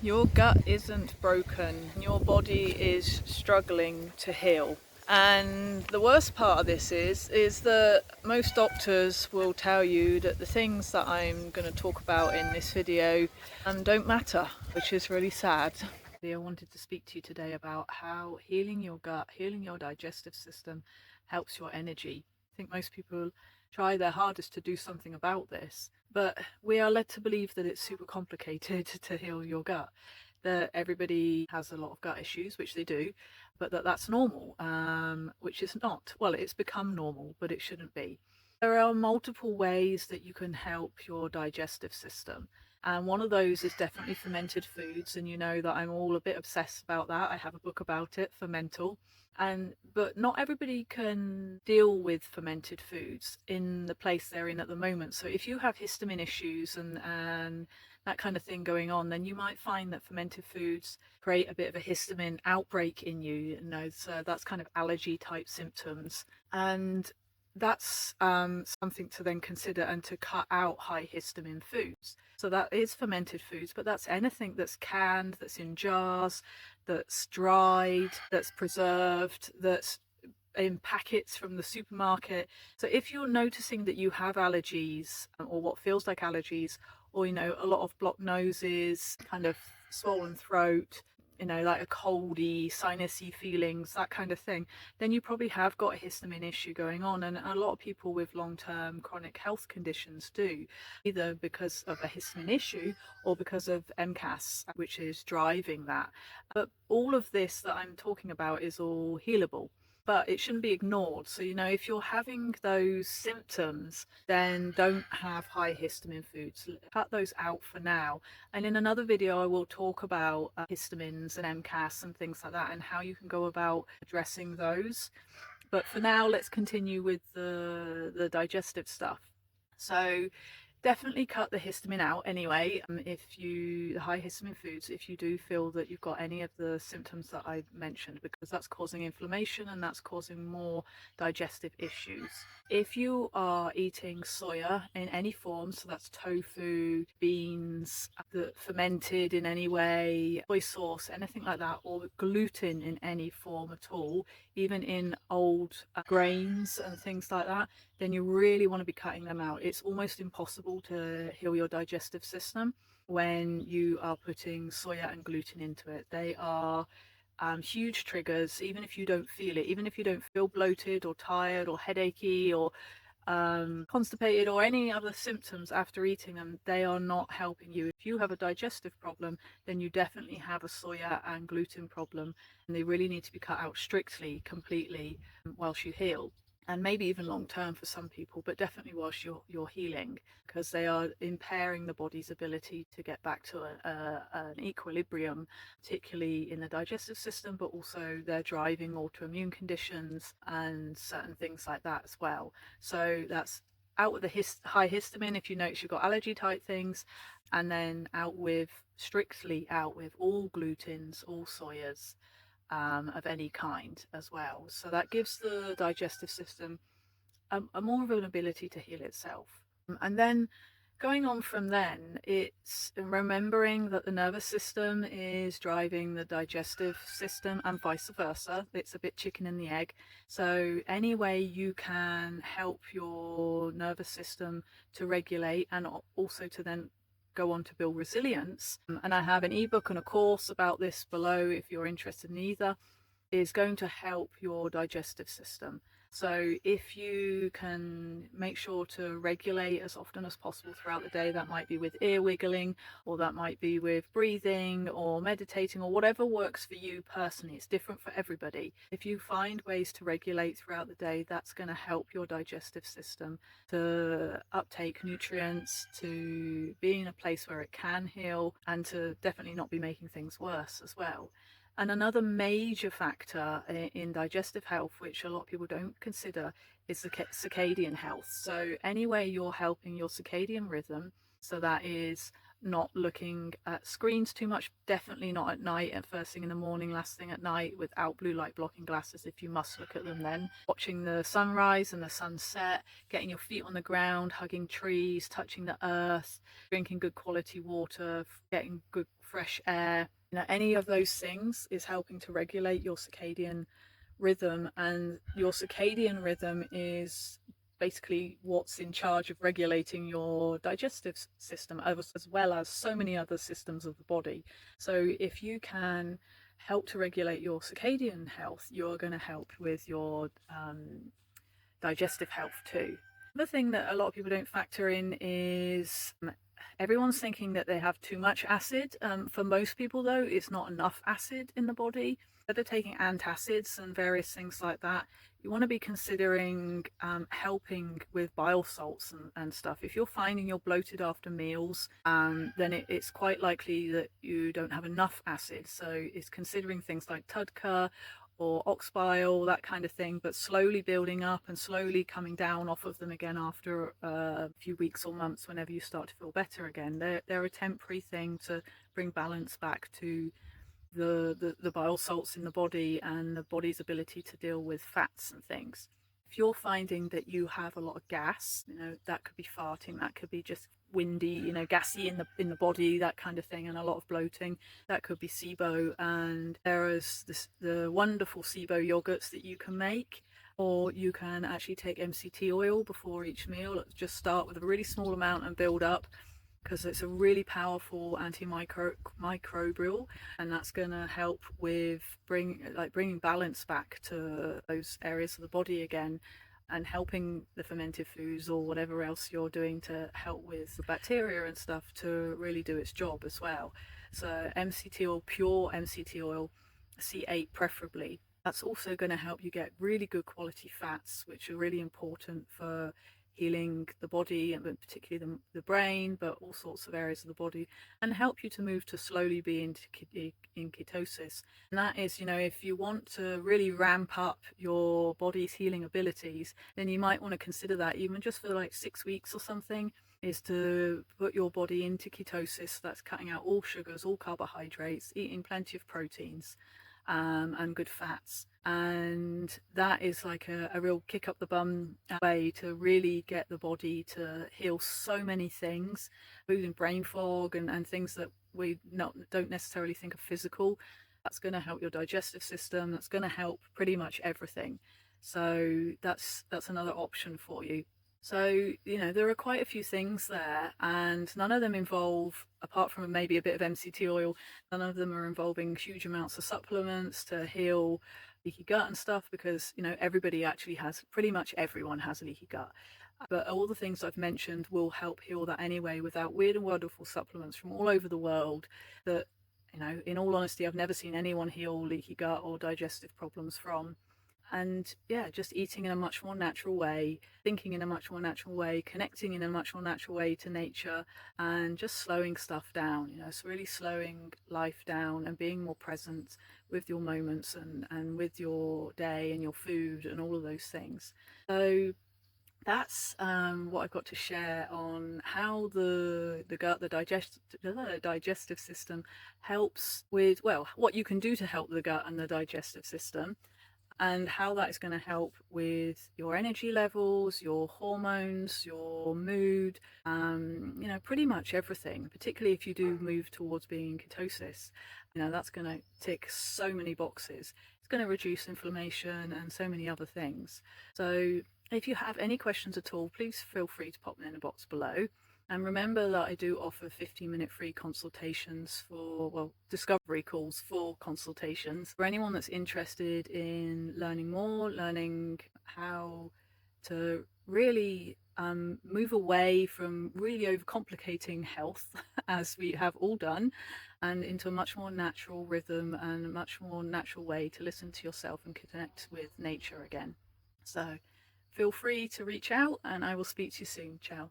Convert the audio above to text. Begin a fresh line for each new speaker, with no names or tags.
Your gut isn't broken, your body is struggling to heal. And the worst part of this is that most doctors will tell you that the things that I'm going to talk about in this video don't matter, which is really sad. I wanted to speak to you today about how healing your gut, healing your digestive system helps your energy. I think most people try their hardest to do something about this, but we are led to believe that it's super complicated to heal your gut, that everybody has a lot of gut issues, which they do, but that's normal, which is not. Well, it's become normal, but it shouldn't be. There are multiple ways that you can help your digestive system. And one of those is definitely fermented foods. And you know that I'm all a bit obsessed about that. I have a book about it, Fermental. But not everybody can deal with fermented foods in the place they're in at the moment. So if you have histamine issues and that kind of thing going on, then you might find that fermented foods create a bit of a histamine outbreak in you. You know, so that's kind of allergy type symptoms. And that's something to then consider and to cut out high histamine foods. So that is fermented foods, but that's anything that's canned, that's in jars, that's dried, that's preserved, that's in packets from the supermarket. So if you're noticing that you have allergies or what feels like allergies, or you know, a lot of blocked noses, kind of swollen throat, you know, like a coldy, sinusy feelings, that kind of thing, then you probably have got a histamine issue going on. And a lot of people with long-term chronic health conditions do, either because of a histamine issue or because of MCAS, which is driving that. But all of this that I'm talking about is all healable, but it shouldn't be ignored. So, you know, if you're having those symptoms, then don't have high histamine foods. Cut those out for now. And in another video, I will talk about histamines and MCAS and things like that and how you can go about addressing those. But for now, let's continue with the digestive stuff. So definitely cut the histamine out anyway. If you, the high histamine foods, if you do feel that you've got any of the symptoms that I mentioned, because that's causing inflammation and that's causing more digestive issues. If you are eating soya in any form, so that's tofu, beans, that fermented in any way, soy sauce, anything like that, or gluten in any form at all, even in old grains and things like that, then you really want to be cutting them out. It's almost impossible to heal your digestive system when you are putting soya and gluten into it. They are huge triggers, even if you don't feel it, even if you don't feel bloated or tired or headachy or constipated or any other symptoms after eating them, they are not helping you. If you have a digestive problem, then you definitely have a soya and gluten problem, and they really need to be cut out strictly, completely, whilst you heal. And maybe even long term for some people, but definitely whilst you're healing, because they are impairing the body's ability to get back to an equilibrium, particularly in the digestive system, but also they're driving autoimmune conditions and certain things like that as well. So that's out with the high histamine if you notice you've got allergy type things, and then strictly out with all glutens, all soyas, of any kind as well. So that gives the digestive system a more of an ability to heal itself. And then going on from then, it's remembering that the nervous system is driving the digestive system and vice versa. It's a bit chicken and the egg. So any way you can help your nervous system to regulate and also to then go on to build resilience. And I have an ebook and a course about this below if you're interested in either, is going to help your digestive system. So if you can make sure to regulate as often as possible throughout the day, that might be with ear wiggling, or that might be with breathing or meditating, or whatever works for you personally. It's different for everybody. If you find ways to regulate throughout the day, that's going to help your digestive system to uptake nutrients, to be in a place where it can heal, and to definitely not be making things worse as well. And another major factor in digestive health, which a lot of people don't consider, is the circadian health. So any way you're helping your circadian rhythm, so that is not looking at screens too much, definitely not at night, at first thing in the morning, last thing at night, without blue light blocking glasses if you must look at them then. Watching the sunrise and the sunset, getting your feet on the ground, hugging trees, touching the earth, drinking good quality water, getting good fresh air, any of those things is helping to regulate your circadian rhythm. And your circadian rhythm is basically what's in charge of regulating your digestive system, as well as so many other systems of the body. So if you can help to regulate your circadian health, you're going to help with your digestive health too. The thing that a lot of people don't factor in is everyone's thinking that they have too much acid. For most people, though, it's not enough acid in the body. Instead of taking antacids and various things like that, you want to be considering helping with bile salts and stuff. If you're finding you're bloated after meals, then it's quite likely that you don't have enough acid. So it's considering things like TUDCA or ox bile, that kind of thing, but slowly building up and slowly coming down off of them again after a few weeks or months whenever you start to feel better again. They're a temporary thing to bring balance back to the bile salts in the body and the body's ability to deal with fats and things. If you're finding that you have a lot of gas, that could be farting, that could be just windy, gassy in the body, that kind of thing, and a lot of bloating, that could be SIBO. And there is the wonderful SIBO yogurts that you can make, or you can actually take MCT oil before each meal. Just start with a really small amount and build up, because it's a really powerful antimicrobial, and that's going to help with bringing balance back to those areas of the body again, and helping the fermented foods or whatever else you're doing to help with the bacteria and stuff to really do its job as well. So MCT oil, pure MCT oil, C8 preferably. That's also going to help you get really good quality fats, which are really important for healing the body, and particularly the brain, but all sorts of areas of the body, and help you to move to slowly be in ketosis. And that is, if you want to really ramp up your body's healing abilities, then you might want to consider that, even just for like 6 weeks or something, is to put your body into ketosis. That's cutting out all sugars, all carbohydrates, eating plenty of proteins, and good fats. And that is like a real kick up the bum way to really get the body to heal so many things, including brain fog and things that we don't necessarily think are physical. That's going to help your digestive system. That's going to help pretty much everything. So that's another option for you. So, there are quite a few things there, and none of them involve, apart from maybe a bit of MCT oil, none of them are involving huge amounts of supplements to heal leaky gut and stuff, because, pretty much everyone has leaky gut. But all the things I've mentioned will help heal that anyway, without weird and wonderful supplements from all over the world that, in all honesty, I've never seen anyone heal leaky gut or digestive problems from. And just eating in a much more natural way, thinking in a much more natural way, connecting in a much more natural way to nature, and just slowing stuff down. It's really slowing life down and being more present with your moments and with your day and your food and all of those things. So that's what I've got to share on how the gut, the digestive system helps with, what you can do to help the gut and the digestive system, and how that is going to help with your energy levels, your hormones, your mood, pretty much everything, particularly if you do move towards being in ketosis. That's going to tick so many boxes. It's going to reduce inflammation and so many other things. So if you have any questions at all, please feel free to pop them in the box below. And remember that I do offer 15-minute free consultations discovery calls for consultations. For anyone that's interested in learning more, learning how to really move away from really overcomplicating health, as we have all done, and into a much more natural rhythm and a much more natural way to listen to yourself and connect with nature again. So feel free to reach out, and I will speak to you soon. Ciao.